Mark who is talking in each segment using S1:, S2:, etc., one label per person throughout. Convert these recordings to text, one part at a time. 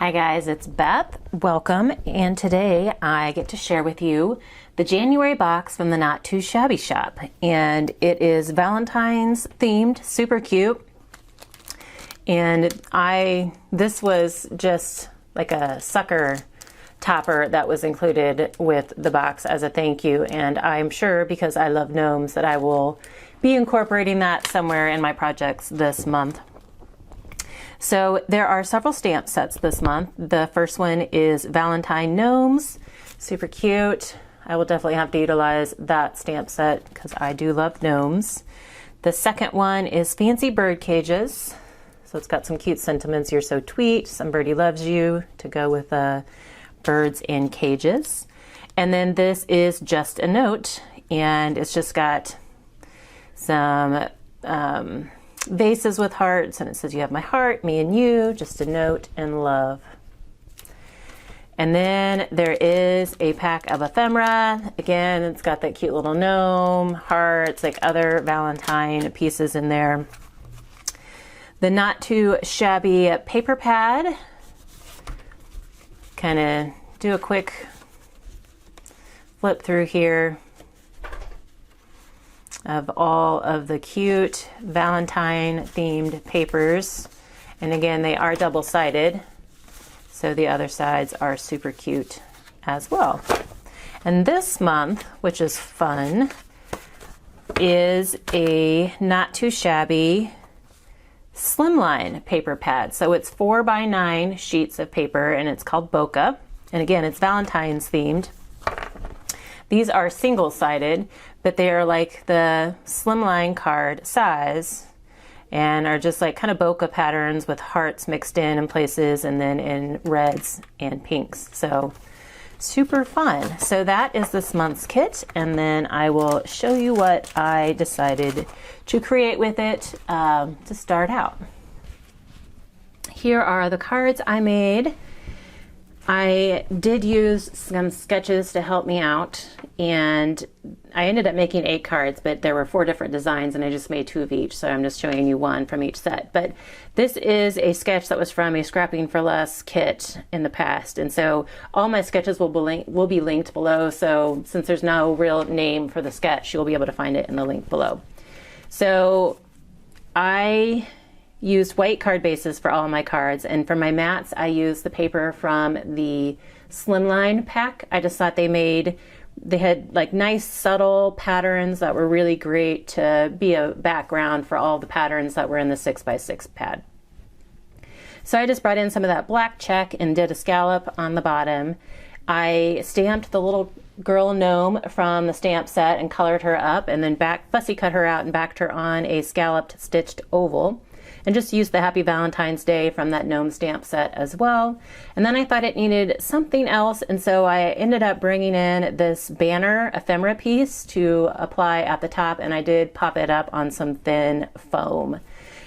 S1: Hi guys, it's Beth. Welcome, and today I get to share with you the January box from the Not Too Shabby Shop, and it is Valentine's themed, super cute. And this was just like a sucker topper that was included with the box as a thank you, and I'm sure because I love gnomes that I will be incorporating that somewhere in my projects this month. So there are several stamp sets this month. The first one is Valentine Gnomes, super cute. I will definitely have to utilize that stamp set because I do love gnomes. The second one is Fancy Bird Cages. So it's got some cute sentiments, you're so tweet, some birdie loves you, to go with birds in cages. And then this is Just a Note, and it's just got some vases with hearts, and it says you have my heart, me and you, just a note, and love. And then there is a pack of ephemera. Again, it's got that cute little gnome, hearts, like other Valentine pieces in there. The Not Too Shabby paper pad. Kind of do a quick flip through here of all of the cute Valentine themed papers. And again, they are double-sided, so the other sides are super cute as well. And this month, which is fun, is a Not Too Shabby slimline paper pad. So it's 4x9 sheets of paper, and it's called Bokeh. And again, it's Valentine's themed. These are single-sided, but they are like the slimline card size and are just like kind of bokeh patterns with hearts mixed in places, and then in reds and pinks. So super fun. So that is this month's kit, and then I will show you what I decided to create with it to start out. Here are the cards I made. I did use some sketches to help me out, and I ended up making 8 cards, but there were 4 different designs, and I just made 2 of each, so I'm just showing you one from each set. But this is a sketch that was from a Scrapping for Less kit in the past, and so all my sketches will be linked below, so since there's no real name for the sketch, you'll be able to find it in the link below. So I used white card bases for all of my cards, and for my mats I used the paper from the Slimline pack. I just thought they had like nice subtle patterns that were really great to be a background for all the patterns that were in the 6x6 pad. So I just brought in some of that black check and did a scallop on the bottom. I stamped the little girl gnome from the stamp set and colored her up, and then fussy cut her out and backed her on a scalloped stitched oval, and just used the Happy Valentine's Day from that gnome stamp set as well. And then I thought it needed something else, and so I ended up bringing in this banner ephemera piece to apply at the top, and I did pop it up on some thin foam.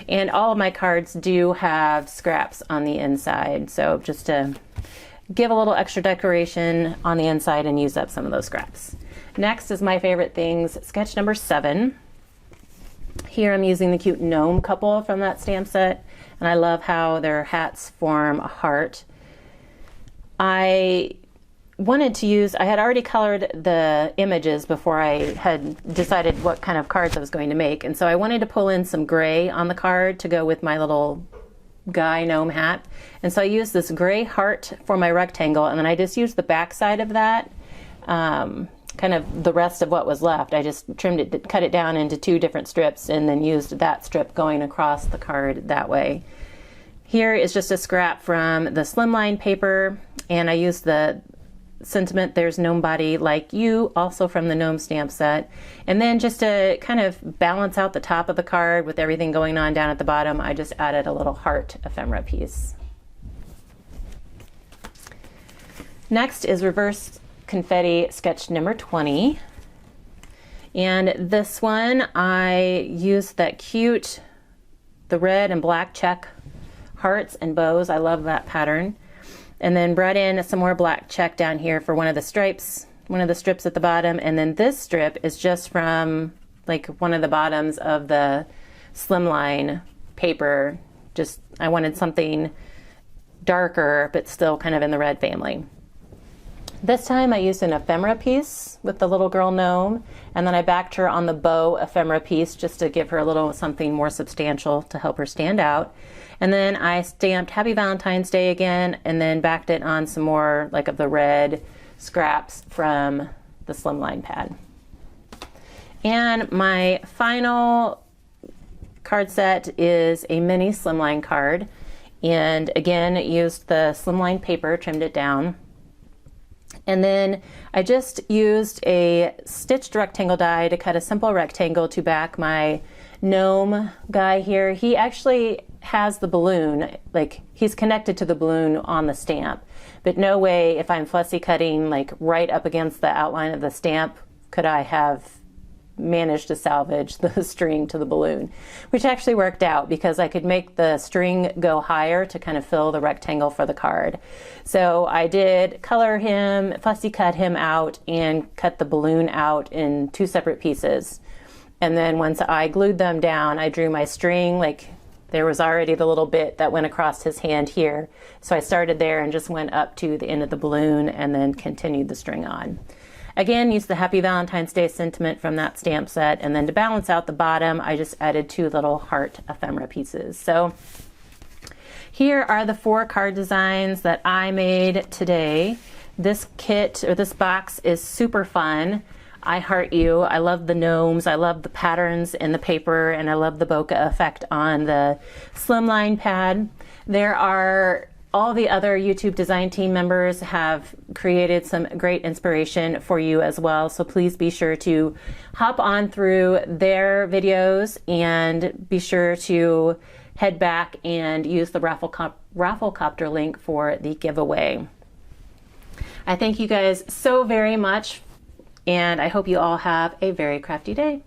S1: And all of my cards do have scraps on the inside, so just to give a little extra decoration on the inside and use up some of those scraps. Next is my favorite things, sketch number 7. Here I'm using the cute gnome couple from that stamp set, and I love how their hats form a heart. I had already colored the images before I had decided what kind of cards I was going to make, and so I wanted to pull in some gray on the card to go with my little guy gnome hat. And so I used this gray heart for my rectangle, and then I just used the back side of that, kind of the rest of what was left. I just trimmed it, cut it down into 2 different strips, and then used that strip going across the card that way. Here is just a scrap from the Slimline paper, and I used the sentiment, "There's nobody like you," also from the gnome stamp set. And then just to kind of balance out the top of the card with everything going on down at the bottom, I just added a little heart ephemera piece. Next is Reverse Confetti sketch number 20, and this one I used that cute, the red and black check hearts and bows. I love that pattern. And then brought in some more black check down here for one of the stripes, one of the strips at the bottom, and then this strip is just from like one of the bottoms of the Slimline paper. Just I wanted something darker, but still kind of in the red family. This time I used an ephemera piece with the little girl gnome, and then I backed her on the bow ephemera piece just to give her a little something more substantial to help her stand out. And then I stamped Happy Valentine's Day again, and then backed it on some more like of the red scraps from the slimline pad. And my final card set is a mini slimline card, and again used the slimline paper, trimmed it down. And then I just used a stitched rectangle die to cut a simple rectangle to back my gnome guy here. He actually has the balloon, like he's connected to the balloon on the stamp, but no way, if I'm fussy cutting like right up against the outline of the stamp, could I have managed to salvage the string to the balloon, which actually worked out because I could make the string go higher to kind of fill the rectangle for the card. So I did color him, fussy cut him out, and cut the balloon out in 2 separate pieces. And then once I glued them down, I drew my string, like there was already the little bit that went across his hand here. So I started there and just went up to the end of the balloon and then continued the string on. Again, use the Happy Valentine's Day sentiment from that stamp set, and then to balance out the bottom, I just added 2 little heart ephemera pieces. So here are the 4 card designs that I made today. This kit, or this box, is super fun. I heart you. I love the gnomes. I love the patterns in the paper, and I love the bokeh effect on the slimline pad. There are all the other YouTube design team members have created some great inspiration for you as well. So please be sure to hop on through their videos and be sure to head back and use the Rafflecopter link for the giveaway. I thank you guys so very much, and I hope you all have a very crafty day.